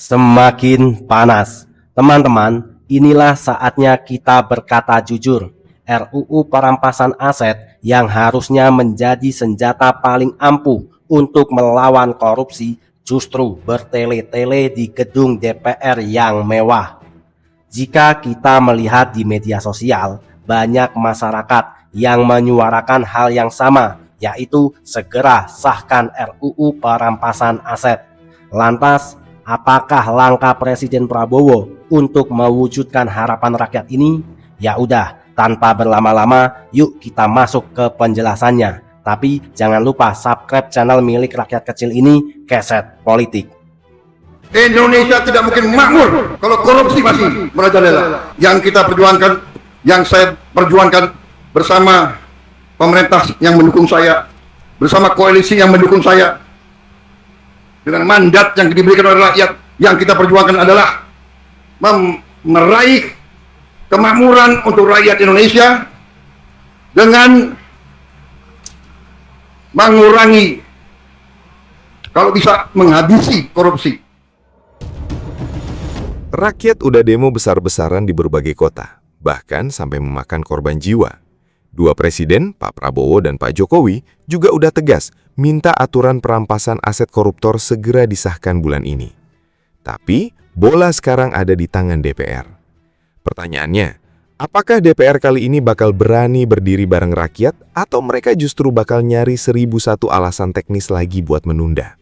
semakin panas. Teman-teman, inilah saatnya kita berkata jujur. RUU perampasan aset yang harusnya menjadi senjata paling ampuh untuk melawan korupsi justru bertele-tele di gedung DPR yang mewah. Jika kita melihat di media sosial, banyak masyarakat yang menyuarakan hal yang sama, yaitu segera sahkan RUU perampasan aset. Lantas, apakah langkah Presiden Prabowo untuk mewujudkan harapan rakyat ini? Ya udah, tanpa berlama-lama, yuk kita masuk ke penjelasannya. Tapi jangan lupa subscribe channel milik rakyat kecil ini, Keset Politik. Indonesia tidak mungkin makmur kalau korupsi masih merajalela. Yang kita perjuangkan, yang saya perjuangkan bersama pemerintah yang mendukung saya, bersama koalisi yang mendukung saya, dengan mandat yang diberikan oleh rakyat, yang kita perjuangkan adalah meraih kemakmuran untuk rakyat Indonesia dengan mengurangi, kalau bisa menghabisi korupsi. Rakyat udah demo besar-besaran di berbagai kota, bahkan sampai memakan korban jiwa. Dua presiden, Pak Prabowo dan Pak Jokowi, juga udah tegas minta aturan perampasan aset koruptor segera disahkan bulan ini. Tapi, bola sekarang ada di tangan DPR. Pertanyaannya, apakah DPR kali ini bakal berani berdiri bareng rakyat atau mereka justru bakal nyari 1001 alasan teknis lagi buat menunda?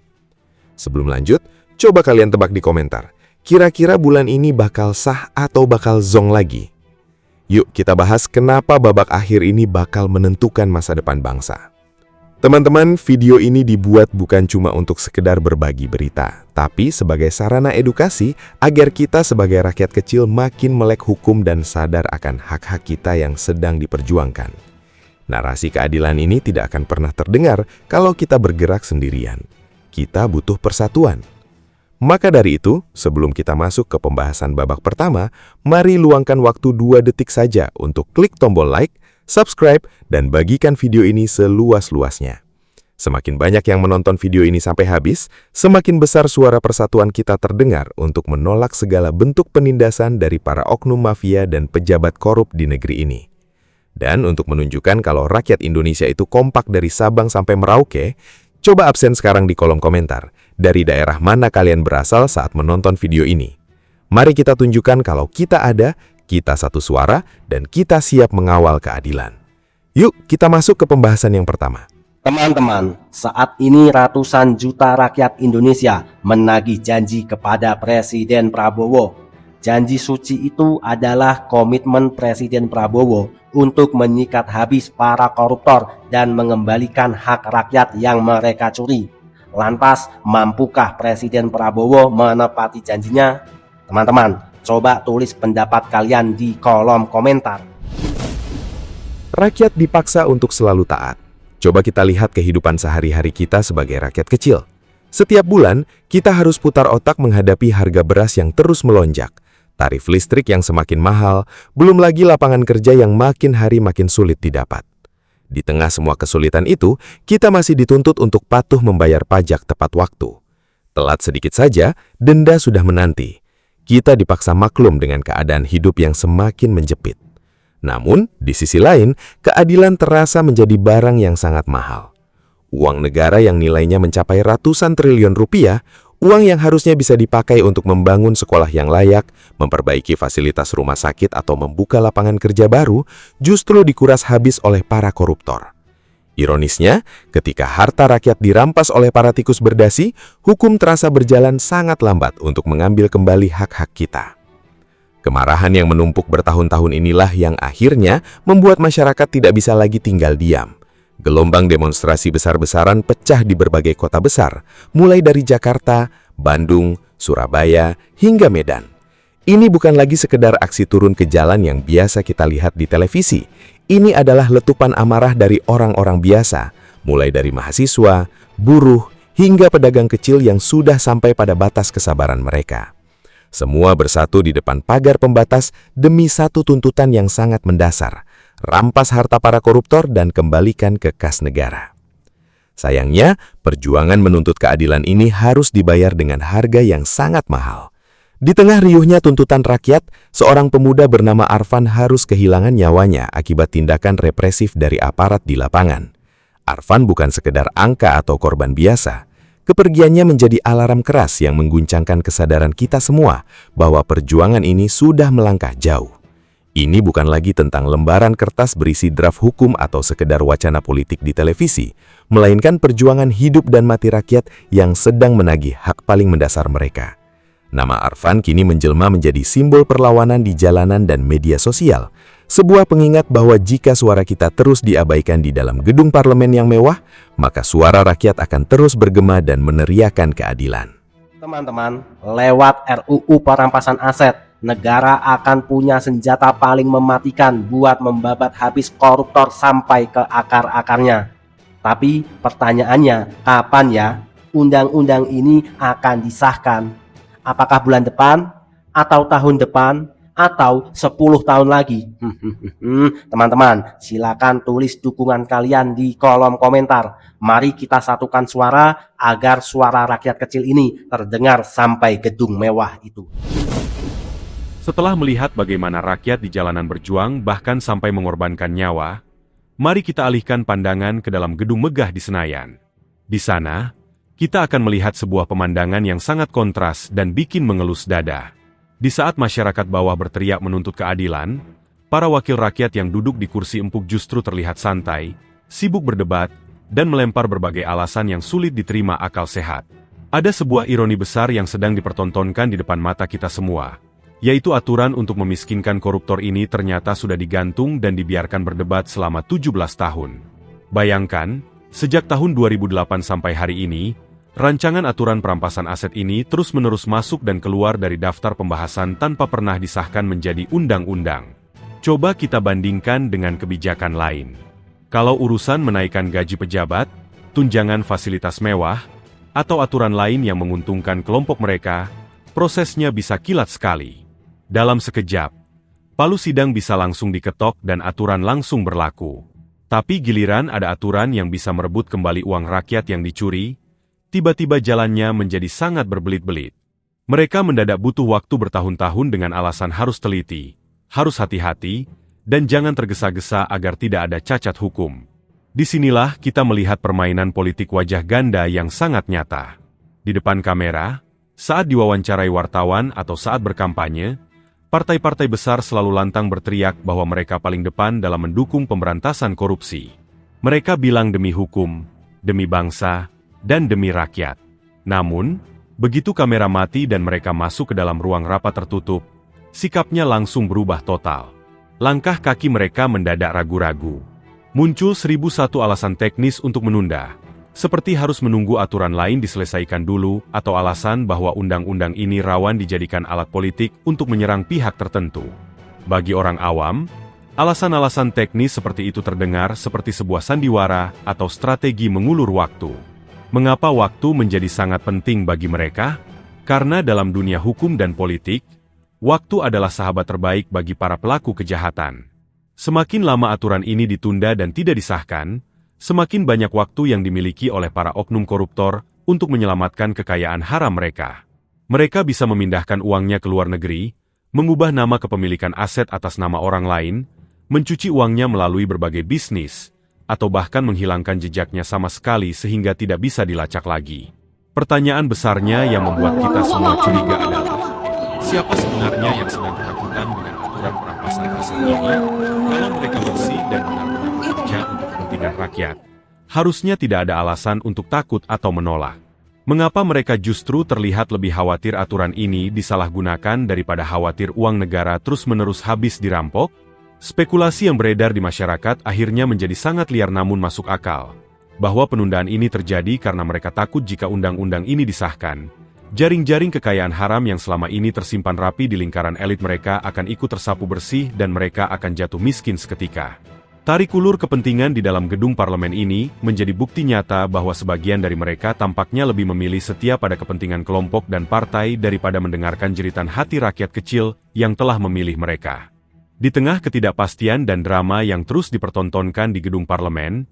Sebelum lanjut, coba kalian tebak di komentar. Kira-kira bulan ini bakal sah atau bakal zonk lagi? Yuk kita bahas kenapa babak akhir ini bakal menentukan masa depan bangsa. Teman-teman, video ini dibuat bukan cuma untuk sekedar berbagi berita, tapi sebagai sarana edukasi agar kita sebagai rakyat kecil makin melek hukum dan sadar akan hak-hak kita yang sedang diperjuangkan. Narasi keadilan ini tidak akan pernah terdengar kalau kita bergerak sendirian. Kita butuh persatuan. Maka dari itu, sebelum kita masuk ke pembahasan babak pertama, mari luangkan waktu 2 detik saja untuk klik tombol like, subscribe, dan bagikan video ini seluas-luasnya. Semakin banyak yang menonton video ini sampai habis, semakin besar suara persatuan kita terdengar untuk menolak segala bentuk penindasan dari para oknum mafia dan pejabat korup di negeri ini. Dan untuk menunjukkan kalau rakyat Indonesia itu kompak dari Sabang sampai Merauke, coba absen sekarang di kolom komentar. Dari daerah mana kalian berasal saat menonton video ini? Mari kita tunjukkan kalau kita ada, kita satu suara, dan kita siap mengawal keadilan. Yuk, kita masuk ke pembahasan yang pertama. Teman-teman, saat ini ratusan juta rakyat Indonesia menagih janji kepada Presiden Prabowo. Janji suci itu adalah komitmen Presiden Prabowo untuk menyikat habis para koruptor dan mengembalikan hak rakyat yang mereka curi. Lantas, mampukah Presiden Prabowo menepati janjinya? Teman-teman, coba tulis pendapat kalian di kolom komentar. Rakyat dipaksa untuk selalu taat. Coba kita lihat kehidupan sehari-hari kita sebagai rakyat kecil. Setiap bulan, kita harus putar otak menghadapi harga beras yang terus melonjak, tarif listrik yang semakin mahal, belum lagi lapangan kerja yang makin hari makin sulit didapat. Di tengah semua kesulitan itu, kita masih dituntut untuk patuh membayar pajak tepat waktu. Telat sedikit saja, denda sudah menanti. Kita dipaksa maklum dengan keadaan hidup yang semakin menjepit. Namun, di sisi lain, keadilan terasa menjadi barang yang sangat mahal. Uang negara yang nilainya mencapai ratusan triliun rupiah, uang yang harusnya bisa dipakai untuk membangun sekolah yang layak, memperbaiki fasilitas rumah sakit atau membuka lapangan kerja baru, justru dikuras habis oleh para koruptor. Ironisnya, ketika harta rakyat dirampas oleh para tikus berdasi, hukum terasa berjalan sangat lambat untuk mengambil kembali hak-hak kita. Kemarahan yang menumpuk bertahun-tahun inilah yang akhirnya membuat masyarakat tidak bisa lagi tinggal diam. Gelombang demonstrasi besar-besaran pecah di berbagai kota besar, mulai dari Jakarta, Bandung, Surabaya, hingga Medan. Ini bukan lagi sekedar aksi turun ke jalan yang biasa kita lihat di televisi. Ini adalah letupan amarah dari orang-orang biasa, mulai dari mahasiswa, buruh, hingga pedagang kecil yang sudah sampai pada batas kesabaran mereka. Semua bersatu di depan pagar pembatas demi satu tuntutan yang sangat mendasar. Rampas harta para koruptor dan kembalikan ke kas negara. Sayangnya, perjuangan menuntut keadilan ini harus dibayar dengan harga yang sangat mahal. Di tengah riuhnya tuntutan rakyat, seorang pemuda bernama Arfan harus kehilangan nyawanya akibat tindakan represif dari aparat di lapangan. Arfan bukan sekedar angka atau korban biasa. Kepergiannya menjadi alarm keras yang mengguncangkan kesadaran kita semua bahwa perjuangan ini sudah melangkah jauh. Ini bukan lagi tentang lembaran kertas berisi draft hukum atau sekedar wacana politik di televisi, melainkan perjuangan hidup dan mati rakyat yang sedang menagih hak paling mendasar mereka. Nama Arfan kini menjelma menjadi simbol perlawanan di jalanan dan media sosial, sebuah pengingat bahwa jika suara kita terus diabaikan di dalam gedung parlemen yang mewah, maka suara rakyat akan terus bergema dan meneriakan keadilan. Teman-teman, lewat RUU perampasan aset, negara akan punya senjata paling mematikan buat membabat habis koruptor sampai ke akar-akarnya. Tapi pertanyaannya, kapan ya undang-undang ini akan disahkan? Apakah bulan depan? Atau tahun depan? Atau 10 tahun lagi? Teman-teman, silakan tulis dukungan kalian di kolom komentar. Mari kita satukan suara agar suara rakyat kecil ini terdengar sampai gedung mewah itu. Setelah melihat bagaimana rakyat di jalanan berjuang bahkan sampai mengorbankan nyawa, mari kita alihkan pandangan ke dalam gedung megah di Senayan. Di sana, kita akan melihat sebuah pemandangan yang sangat kontras dan bikin mengelus dada. Di saat masyarakat bawah berteriak menuntut keadilan, para wakil rakyat yang duduk di kursi empuk justru terlihat santai, sibuk berdebat, dan melempar berbagai alasan yang sulit diterima akal sehat. Ada sebuah ironi besar yang sedang dipertontonkan di depan mata kita semua, yaitu aturan untuk memiskinkan koruptor ini ternyata sudah digantung dan dibiarkan berdebat selama 17 tahun. Bayangkan, sejak tahun 2008 sampai hari ini, rancangan aturan perampasan aset ini terus-menerus masuk dan keluar dari daftar pembahasan tanpa pernah disahkan menjadi undang-undang. Coba kita bandingkan dengan kebijakan lain. Kalau urusan menaikkan gaji pejabat, tunjangan fasilitas mewah, atau aturan lain yang menguntungkan kelompok mereka, prosesnya bisa kilat sekali. Dalam sekejap, palu sidang bisa langsung diketok dan aturan langsung berlaku. Tapi giliran ada aturan yang bisa merebut kembali uang rakyat yang dicuri, tiba-tiba jalannya menjadi sangat berbelit-belit. Mereka mendadak butuh waktu bertahun-tahun dengan alasan harus teliti, harus hati-hati, dan jangan tergesa-gesa agar tidak ada cacat hukum. Disinilah kita melihat permainan politik wajah ganda yang sangat nyata. Di depan kamera, saat diwawancarai wartawan atau saat berkampanye, partai-partai besar selalu lantang berteriak bahwa mereka paling depan dalam mendukung pemberantasan korupsi. Mereka bilang demi hukum, demi bangsa, dan demi rakyat. Namun, begitu kamera mati dan mereka masuk ke dalam ruang rapat tertutup, sikapnya langsung berubah total. Langkah kaki mereka mendadak ragu-ragu. Muncul 1001 alasan teknis untuk menunda, seperti harus menunggu aturan lain diselesaikan dulu atau alasan bahwa undang-undang ini rawan dijadikan alat politik untuk menyerang pihak tertentu. Bagi orang awam, alasan-alasan teknis seperti itu terdengar seperti sebuah sandiwara atau strategi mengulur waktu. Mengapa waktu menjadi sangat penting bagi mereka? Karena dalam dunia hukum dan politik, waktu adalah sahabat terbaik bagi para pelaku kejahatan. Semakin lama aturan ini ditunda dan tidak disahkan, semakin banyak waktu yang dimiliki oleh para oknum koruptor untuk menyelamatkan kekayaan haram mereka. Mereka bisa memindahkan uangnya ke luar negeri, mengubah nama kepemilikan aset atas nama orang lain, mencuci uangnya melalui berbagai bisnis, atau bahkan menghilangkan jejaknya sama sekali sehingga tidak bisa dilacak lagi. Pertanyaan besarnya yang membuat kita semua curiga adalah, siapa sebenarnya yang sedang ketakutan dengan aturan perampasan aset ini? Kalau mereka bersih dan benar-benar bekerja untuk kepentingan rakyat, harusnya tidak ada alasan untuk takut atau menolak. Mengapa mereka justru terlihat lebih khawatir aturan ini disalahgunakan daripada khawatir uang negara terus-menerus habis dirampok? Spekulasi yang beredar di masyarakat akhirnya menjadi sangat liar namun masuk akal, bahwa penundaan ini terjadi karena mereka takut jika undang-undang ini disahkan, jaring-jaring kekayaan haram yang selama ini tersimpan rapi di lingkaran elit mereka akan ikut tersapu bersih dan mereka akan jatuh miskin seketika. Tarik ulur kepentingan di dalam gedung parlemen ini menjadi bukti nyata bahwa sebagian dari mereka tampaknya lebih memilih setia pada kepentingan kelompok dan partai daripada mendengarkan jeritan hati rakyat kecil yang telah memilih mereka. Di tengah ketidakpastian dan drama yang terus dipertontonkan di gedung parlemen,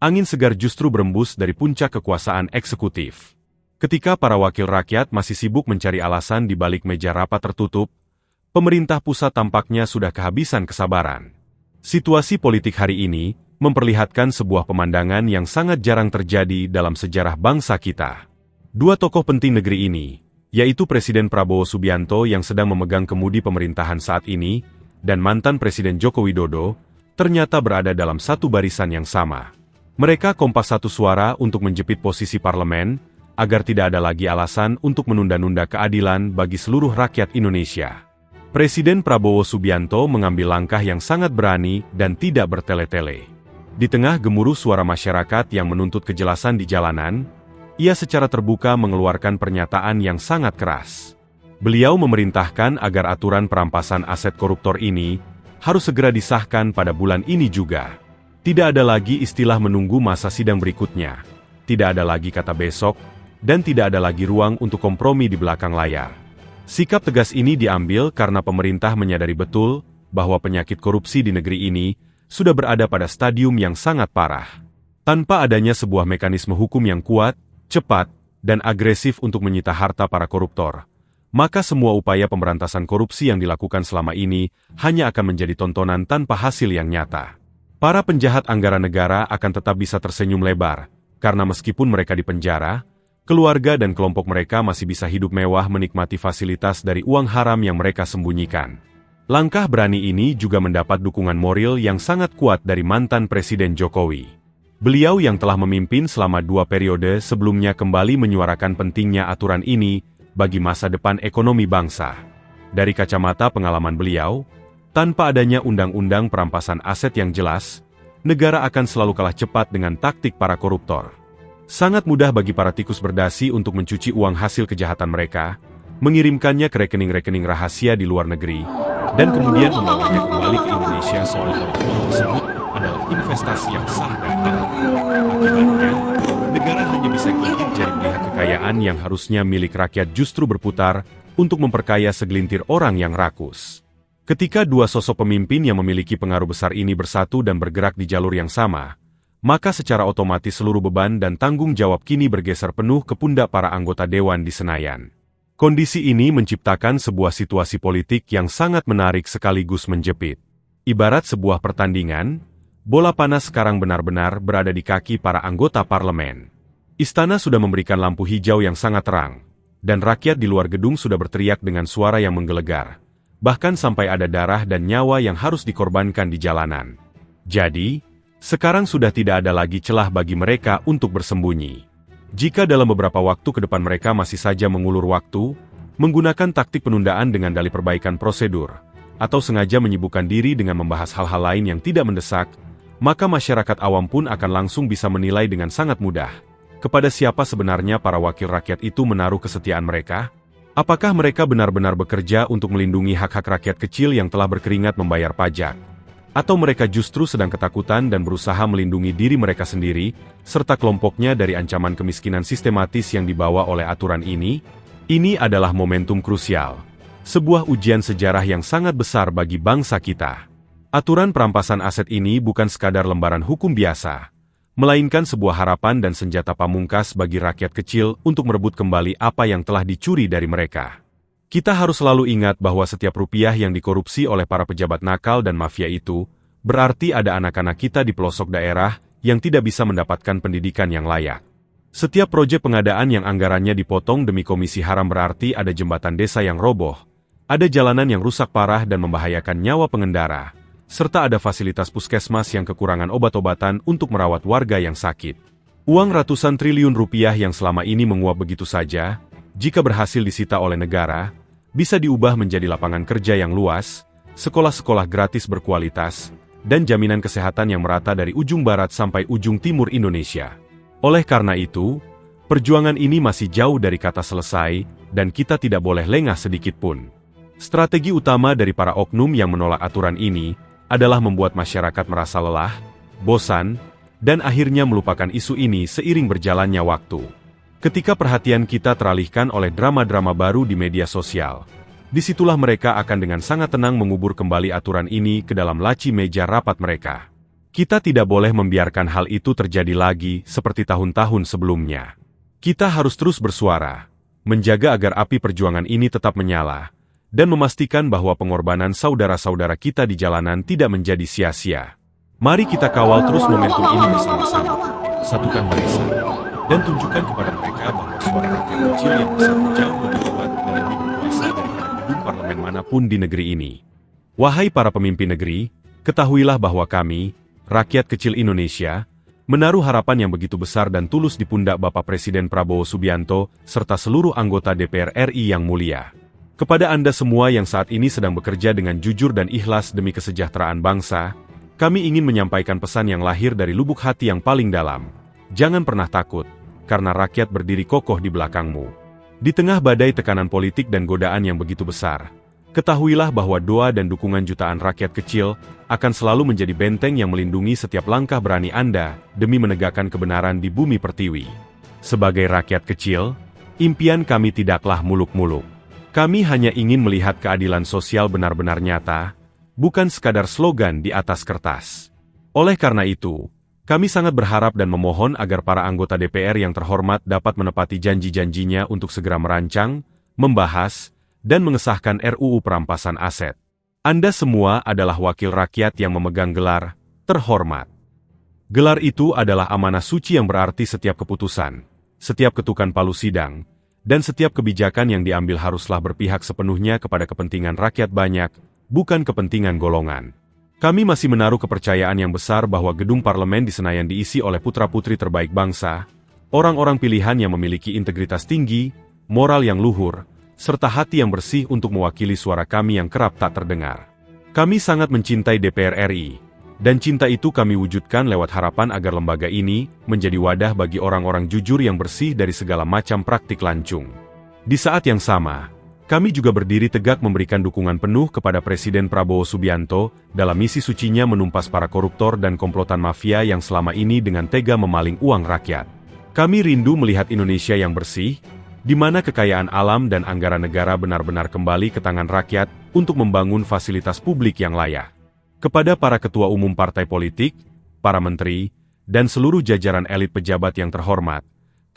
Angin segar justru berembus dari puncak kekuasaan eksekutif. Ketika para wakil rakyat masih sibuk mencari alasan di balik meja rapat tertutup, pemerintah pusat tampaknya sudah kehabisan kesabaran. Situasi politik hari ini memperlihatkan sebuah pemandangan yang sangat jarang terjadi dalam sejarah bangsa kita. Dua tokoh penting negeri ini, yaitu Presiden Prabowo Subianto yang sedang memegang kemudi pemerintahan saat ini, dan mantan Presiden Joko Widodo, ternyata berada dalam satu barisan yang sama. Mereka kompak satu suara untuk menjepit posisi parlemen, agar tidak ada lagi alasan untuk menunda-nunda keadilan bagi seluruh rakyat Indonesia. Presiden Prabowo Subianto mengambil langkah yang sangat berani dan tidak bertele-tele. Di tengah gemuruh suara masyarakat yang menuntut kejelasan di jalanan, ia secara terbuka mengeluarkan pernyataan yang sangat keras. Beliau memerintahkan agar aturan perampasan aset koruptor ini harus segera disahkan pada bulan ini juga. Tidak ada lagi istilah menunggu masa sidang berikutnya. Tidak ada lagi kata besok, dan tidak ada lagi ruang untuk kompromi di belakang layar. Sikap tegas ini diambil karena pemerintah menyadari betul bahwa penyakit korupsi di negeri ini sudah berada pada stadium yang sangat parah. Tanpa adanya sebuah mekanisme hukum yang kuat, cepat, dan agresif untuk menyita harta para koruptor, maka semua upaya pemberantasan korupsi yang dilakukan selama ini hanya akan menjadi tontonan tanpa hasil yang nyata. Para penjahat anggaran negara akan tetap bisa tersenyum lebar, karena meskipun mereka dipenjara, keluarga dan kelompok mereka masih bisa hidup mewah menikmati fasilitas dari uang haram yang mereka sembunyikan. Langkah berani ini juga mendapat dukungan moral yang sangat kuat dari mantan Presiden Jokowi. Beliau yang telah memimpin selama 2 periode sebelumnya kembali menyuarakan pentingnya aturan ini bagi masa depan ekonomi bangsa. Dari kacamata pengalaman beliau, tanpa adanya undang-undang perampasan aset yang jelas, negara akan selalu kalah cepat dengan taktik para koruptor. Sangat mudah bagi para tikus berdasi untuk mencuci uang hasil kejahatan mereka, mengirimkannya ke rekening-rekening rahasia di luar negeri, dan kemudian membawanya kembali ke Indonesia seolah-olah uang tersebut adalah investasi yang sah dan halal. Akibatnya, negara hanya bisa gigit jari melihat kekayaan yang harusnya milik rakyat justru berputar untuk memperkaya segelintir orang yang rakus. Ketika dua sosok pemimpin yang memiliki pengaruh besar ini bersatu dan bergerak di jalur yang sama, maka secara otomatis seluruh beban dan tanggung jawab kini bergeser penuh ke pundak para anggota Dewan di Senayan. Kondisi ini menciptakan sebuah situasi politik yang sangat menarik sekaligus menjepit. Ibarat sebuah pertandingan, bola panas sekarang benar-benar berada di kaki para anggota parlemen. Istana sudah memberikan lampu hijau yang sangat terang, dan rakyat di luar gedung sudah berteriak dengan suara yang menggelegar. Bahkan sampai ada darah dan nyawa yang harus dikorbankan di jalanan. Jadi, sekarang sudah tidak ada lagi celah bagi mereka untuk bersembunyi. Jika dalam beberapa waktu ke depan mereka masih saja mengulur waktu, menggunakan taktik penundaan dengan dalih perbaikan prosedur, atau sengaja menyibukkan diri dengan membahas hal-hal lain yang tidak mendesak, maka masyarakat awam pun akan langsung bisa menilai dengan sangat mudah, kepada siapa sebenarnya para wakil rakyat itu menaruh kesetiaan mereka. Apakah mereka benar-benar bekerja untuk melindungi hak-hak rakyat kecil yang telah berkeringat membayar pajak? Atau mereka justru sedang ketakutan dan berusaha melindungi diri mereka sendiri, serta kelompoknya dari ancaman kemiskinan sistematis yang dibawa oleh aturan ini? Ini adalah momentum krusial. Sebuah ujian sejarah yang sangat besar bagi bangsa kita. Aturan perampasan aset ini bukan sekadar lembaran hukum biasa, melainkan sebuah harapan dan senjata pamungkas bagi rakyat kecil untuk merebut kembali apa yang telah dicuri dari mereka. Kita harus selalu ingat bahwa setiap rupiah yang dikorupsi oleh para pejabat nakal dan mafia itu, berarti ada anak-anak kita di pelosok daerah yang tidak bisa mendapatkan pendidikan yang layak. Setiap proyek pengadaan yang anggarannya dipotong demi komisi haram berarti ada jembatan desa yang roboh, ada jalanan yang rusak parah dan membahayakan nyawa pengendara, serta ada fasilitas puskesmas yang kekurangan obat-obatan untuk merawat warga yang sakit. Uang ratusan triliun rupiah yang selama ini menguap begitu saja, jika berhasil disita oleh negara, bisa diubah menjadi lapangan kerja yang luas, sekolah-sekolah gratis berkualitas, dan jaminan kesehatan yang merata dari ujung barat sampai ujung timur Indonesia. Oleh karena itu, perjuangan ini masih jauh dari kata selesai, dan kita tidak boleh lengah sedikit pun. Strategi utama dari para oknum yang menolak aturan ini adalah membuat masyarakat merasa lelah, bosan, dan akhirnya melupakan isu ini seiring berjalannya waktu. Ketika perhatian kita teralihkan oleh drama-drama baru di media sosial, disitulah mereka akan dengan sangat tenang mengubur kembali aturan ini ke dalam laci meja rapat mereka. Kita tidak boleh membiarkan hal itu terjadi lagi seperti tahun-tahun sebelumnya. Kita harus terus bersuara, menjaga agar api perjuangan ini tetap menyala, dan memastikan bahwa pengorbanan saudara-saudara kita di jalanan tidak menjadi sia-sia. Mari kita kawal terus momentum ini bersama-sama, satukan barisan, dan tunjukkan kepada mereka bahwa suara rakyat kecil yang besar jauh lebih kuat dan lebih berkuasa daripada gedung parlemen manapun di negeri ini. Wahai para pemimpin negeri, ketahuilah bahwa kami, rakyat kecil Indonesia, menaruh harapan yang begitu besar dan tulus di pundak Bapak Presiden Prabowo Subianto serta seluruh anggota DPR RI yang mulia. Kepada Anda semua yang saat ini sedang bekerja dengan jujur dan ikhlas demi kesejahteraan bangsa, kami ingin menyampaikan pesan yang lahir dari lubuk hati yang paling dalam. Jangan pernah takut, karena rakyat berdiri kokoh di belakangmu. Di tengah badai tekanan politik dan godaan yang begitu besar, ketahuilah bahwa doa dan dukungan jutaan rakyat kecil akan selalu menjadi benteng yang melindungi setiap langkah berani Anda demi menegakkan kebenaran di bumi pertiwi. Sebagai rakyat kecil, impian kami tidaklah muluk-muluk. Kami hanya ingin melihat keadilan sosial benar-benar nyata, bukan sekadar slogan di atas kertas. Oleh karena itu, kami sangat berharap dan memohon agar para anggota DPR yang terhormat dapat menepati janji-janjinya untuk segera merancang, membahas, dan mengesahkan RUU perampasan aset. Anda semua adalah wakil rakyat yang memegang gelar terhormat. Gelar itu adalah amanah suci yang berarti setiap keputusan, setiap ketukan palu sidang, dan setiap kebijakan yang diambil haruslah berpihak sepenuhnya kepada kepentingan rakyat banyak, bukan kepentingan golongan. Kami masih menaruh kepercayaan yang besar bahwa gedung parlemen di Senayan diisi oleh putra-putri terbaik bangsa, orang-orang pilihan yang memiliki integritas tinggi, moral yang luhur, serta hati yang bersih untuk mewakili suara kami yang kerap tak terdengar. Kami sangat mencintai DPR RI, dan cinta itu kami wujudkan lewat harapan agar lembaga ini menjadi wadah bagi orang-orang jujur yang bersih dari segala macam praktik lancung. Di saat yang sama, kami juga berdiri tegak memberikan dukungan penuh kepada Presiden Prabowo Subianto dalam misi sucinya menumpas para koruptor dan komplotan mafia yang selama ini dengan tega memaling uang rakyat. Kami rindu melihat Indonesia yang bersih, di mana kekayaan alam dan anggaran negara benar-benar kembali ke tangan rakyat untuk membangun fasilitas publik yang layak. Kepada para ketua umum partai politik, para menteri, dan seluruh jajaran elit pejabat yang terhormat,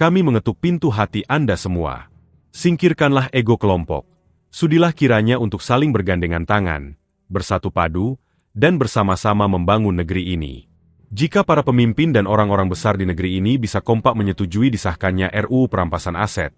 kami mengetuk pintu hati Anda semua. Singkirkanlah ego kelompok. Sudilah kiranya untuk saling bergandengan tangan, bersatu padu, dan bersama-sama membangun negeri ini. Jika para pemimpin dan orang-orang besar di negeri ini bisa kompak menyetujui disahkannya RUU perampasan aset,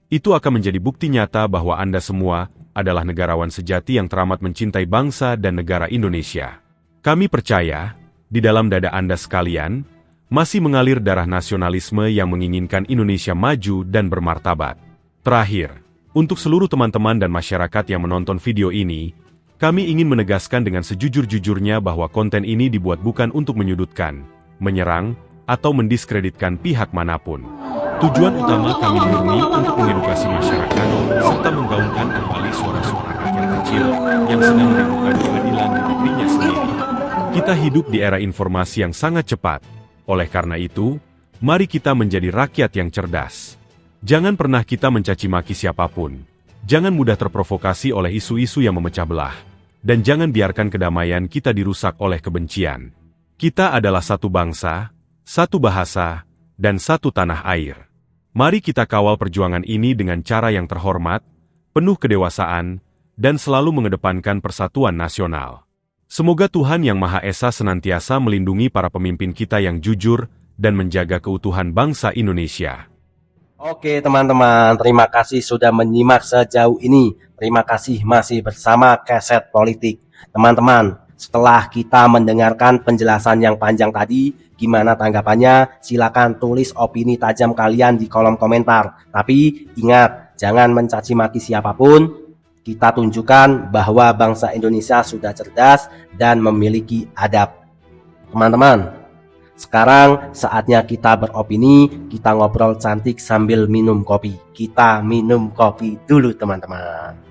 itu akan menjadi bukti nyata bahwa Anda semua adalah negarawan sejati yang teramat mencintai bangsa dan negara Indonesia. Kami percaya, di dalam dada Anda sekalian, masih mengalir darah nasionalisme yang menginginkan Indonesia maju dan bermartabat. Terakhir, untuk seluruh teman-teman dan masyarakat yang menonton video ini, kami ingin menegaskan dengan sejujur-jujurnya bahwa konten ini dibuat bukan untuk menyudutkan, menyerang, atau mendiskreditkan pihak manapun. Tujuan utama kami murni untuk mengedukasi masyarakat, serta menggaungkan kembali suara-suara rakyat kecil yang sedang merindukan keadilan di negerinya sendiri. Kita hidup di era informasi yang sangat cepat, oleh karena itu, mari kita menjadi rakyat yang cerdas. Jangan pernah kita mencaci maki siapapun. Jangan mudah terprovokasi oleh isu-isu yang memecah belah. Dan jangan biarkan kedamaian kita dirusak oleh kebencian. Kita adalah satu bangsa, satu bahasa, dan satu tanah air. Mari kita kawal perjuangan ini dengan cara yang terhormat, penuh kedewasaan, dan selalu mengedepankan persatuan nasional. Semoga Tuhan Yang Maha Esa senantiasa melindungi para pemimpin kita yang jujur dan menjaga keutuhan bangsa Indonesia. Oke teman-teman, terima kasih sudah menyimak sejauh ini. Terima kasih masih bersama Keset Politik. Teman-teman, setelah kita mendengarkan penjelasan yang panjang tadi, gimana tanggapannya? Silakan tulis opini tajam kalian di kolom komentar. Tapi ingat, jangan mencaci maki siapapun. Kita tunjukkan bahwa bangsa Indonesia sudah cerdas dan memiliki adab. Teman-teman, sekarang saatnya kita beropini, kita ngobrol cantik sambil minum kopi. Kita minum kopi dulu teman-teman.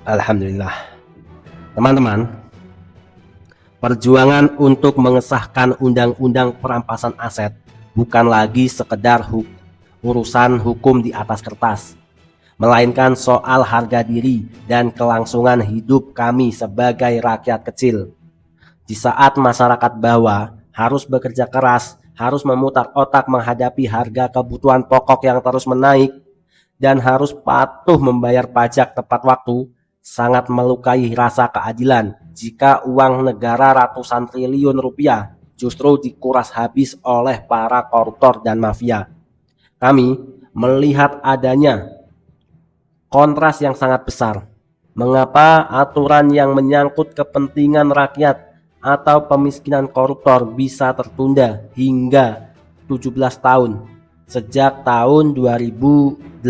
Alhamdulillah. Teman-teman, perjuangan untuk mengesahkan undang-undang perampasan aset bukan lagi sekedar urusan hukum di atas kertas. melainkan soal harga diri dan kelangsungan hidup kami sebagai rakyat kecil. Di saat masyarakat bawah harus bekerja keras, harus memutar otak menghadapi harga kebutuhan pokok yang terus menaik, dan harus patuh membayar pajak tepat waktu, sangat melukai rasa keadilan jika uang negara ratusan triliun rupiah justru dikuras habis oleh para koruptor dan mafia. Kami melihat adanya kontras yang sangat besar. Mengapa aturan yang menyangkut kepentingan rakyat atau pemiskinan koruptor bisa tertunda hingga 17 tahun sejak tahun 2008.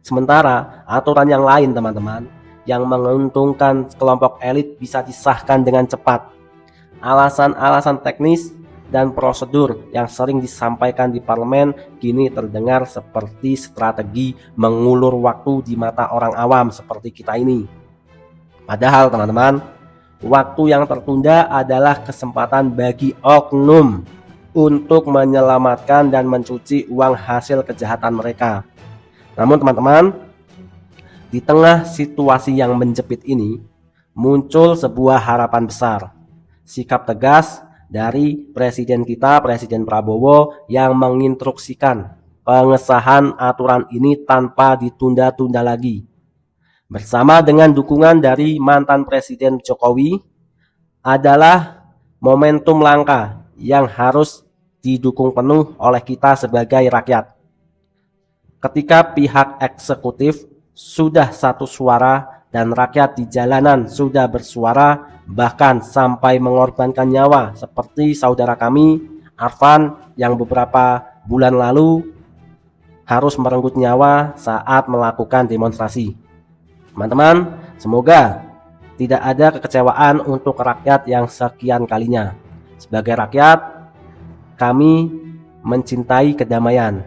Sementara aturan yang lain teman-teman yang menguntungkan kelompok elit bisa disahkan dengan cepat. Alasan-alasan teknis dan prosedur yang sering disampaikan di parlemen kini terdengar seperti strategi mengulur waktu di mata orang awam seperti kita ini. Padahal teman-teman, waktu yang tertunda adalah kesempatan bagi oknum untuk menyelamatkan dan mencuci uang hasil kejahatan mereka. Namun teman-teman, di tengah situasi yang menjepit ini, muncul sebuah harapan besar. Sikap tegas dari Presiden kita, Presiden Prabowo, yang menginstruksikan pengesahan aturan ini tanpa ditunda-tunda lagi. Bersama dengan dukungan dari mantan Presiden Jokowi, adalah momentum langka yang harus didukung penuh oleh kita sebagai rakyat. Ketika pihak eksekutif sudah satu suara dan rakyat di jalanan sudah bersuara, bahkan sampai mengorbankan nyawa seperti saudara kami Arfan yang beberapa bulan lalu harus merenggut nyawa saat melakukan demonstrasi. Teman-teman, semoga tidak ada kekecewaan untuk rakyat yang sekian kalinya. Sebagai rakyat, kami mencintai kedamaian.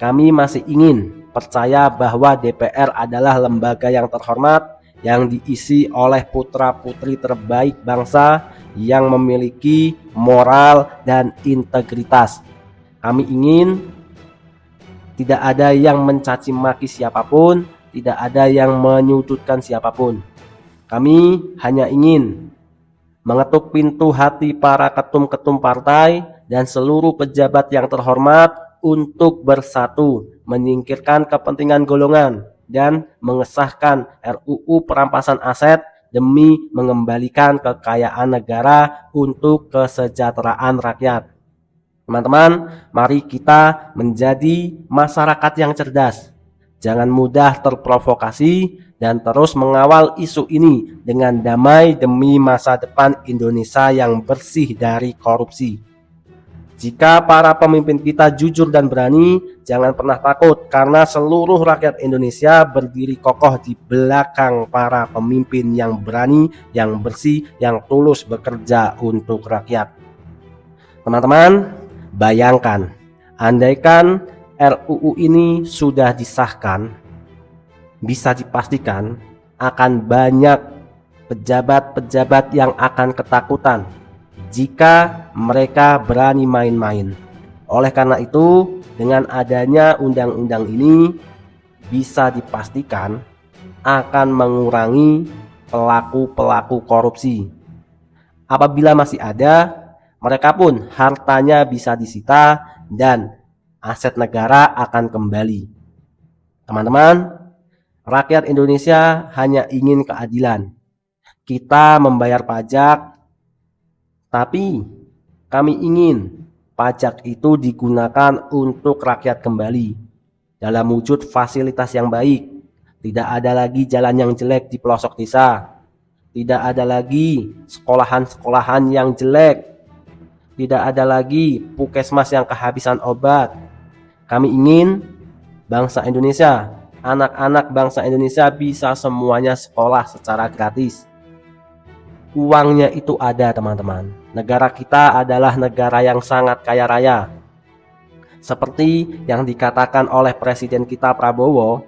Kami masih ingin percaya bahwa DPR adalah lembaga yang terhormat yang diisi oleh putra-putri terbaik bangsa yang memiliki moral dan integritas. Kami ingin tidak ada yang mencaci maki siapapun, tidak ada yang menyudutkan siapapun. Kami hanya ingin mengetuk pintu hati para ketum-ketum partai dan seluruh pejabat yang terhormat untuk bersatu, menyingkirkan kepentingan golongan dan mengesahkan RUU perampasan aset demi mengembalikan kekayaan negara untuk kesejahteraan rakyat. Teman-teman, mari kita menjadi masyarakat yang cerdas. Jangan mudah terprovokasi dan terus mengawal isu ini dengan damai demi masa depan Indonesia yang bersih dari korupsi. Jika para pemimpin kita jujur dan berani, jangan pernah takut karena seluruh rakyat Indonesia berdiri kokoh di belakang para pemimpin yang berani, yang bersih, yang tulus bekerja untuk rakyat. Teman-teman, bayangkan, andaikan RUU ini sudah disahkan, bisa dipastikan akan banyak pejabat-pejabat yang akan ketakutan jika mereka berani main-main. Oleh karena itu, dengan adanya undang-undang ini bisa dipastikan akan mengurangi pelaku-pelaku korupsi. Apabila masih ada, mereka pun hartanya bisa disita dan aset negara akan kembali. Teman-teman, rakyat Indonesia hanya ingin keadilan. Kita membayar pajak, tapi kami ingin pajak itu digunakan untuk rakyat kembali dalam wujud fasilitas yang baik. Tidak ada lagi jalan yang jelek di pelosok desa. Tidak ada lagi sekolahan-sekolahan yang jelek. Tidak ada lagi puskesmas yang kehabisan obat. Kami ingin bangsa Indonesia, anak-anak bangsa Indonesia bisa semuanya sekolah secara gratis. Uangnya itu ada teman-teman. Negara kita adalah negara yang sangat kaya raya. Seperti yang dikatakan oleh Presiden kita Prabowo,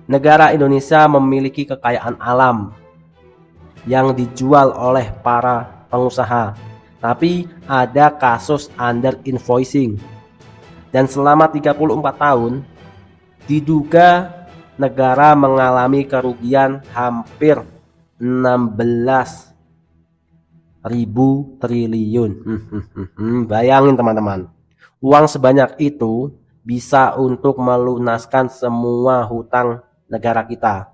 negara Indonesia memiliki kekayaan alam yang dijual oleh para pengusaha. Tapi ada kasus under invoicing. Dan selama 34 tahun Diduga negara mengalami kerugian hampir 16.000 triliun. Bayangin teman-teman, uang sebanyak itu bisa untuk melunaskan semua hutang negara kita.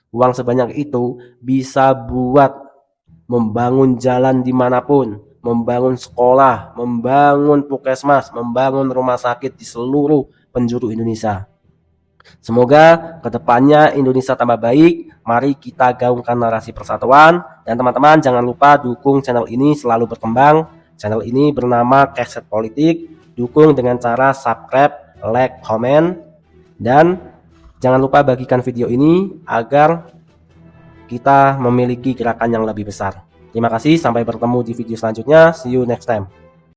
Uang sebanyak itu bisa buat membangun jalan dimanapun, membangun sekolah, membangun puskesmas, membangun rumah sakit di seluruh penjuru Indonesia. Semoga kedepannya Indonesia tambah baik. Mari kita gaungkan narasi persatuan. Dan teman-teman jangan lupa dukung channel ini selalu berkembang. Channel ini bernama Keset Politik. Dukung dengan cara subscribe, like, komen. Dan jangan lupa bagikan video ini agar kita memiliki gerakan yang lebih besar. Terima kasih, sampai bertemu di video selanjutnya. See you next time.